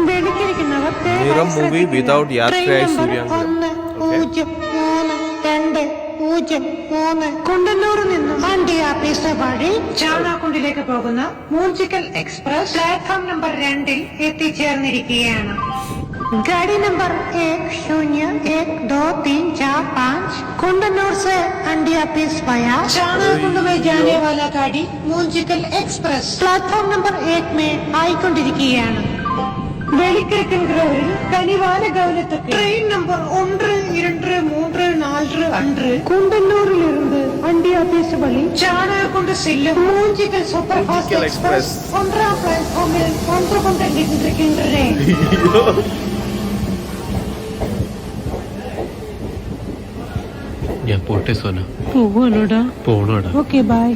Miram movie without Yatraya Suryangaram. കുണ്ടന്നൂരിൽ നിന്നും വണ്ടി ആപ്പീസ് വഴി ചാണാക്കുണ്ടിലേക്ക് പോകുന്ന മൂഞ്ചിക്കൽ എക്സ്പ്രസ് പ്ലാറ്റ്ഫോം നമ്പർ 2 എത്തിച്ചേർന്നിരിക്കുകയാണ്. गाड़ी नंबर 101234 कुंडनूर से अंडी ऑफिस वाया चाणाकुंड में जाने वाला गाड़ी मूंजिकल एक्सप्रेस प्लेटफॉर्म नंबर 1 में ആയിക്കൊണ്ടിരിക്കുകയാണ്. വെളിക്കിഴക്കൻ ഗ്രോവിൽ കനിവാല ഗൗനത്തുക്ക് ട്രെയിൻ നമ്പർ 1 2 3 4 5 കുണ്ടന്നൂരിലിருந்து വണ്ടി ഓഫീസ് വഴി ചാണാക്കുണ്ട് സെല്ലും മൂഞ്ചിക്കൽ സൂപ്പർ ഫാസ്റ്റ് എക്സ്പ്രസ് 1 പ്ലാറ്റ്ഫോമിൽ കൊണ്ടുകൊണ്ടിരിക്കുന്നേ. ഞാൻ പോട്ടെ സോന. പോണോടാ. Okay bye.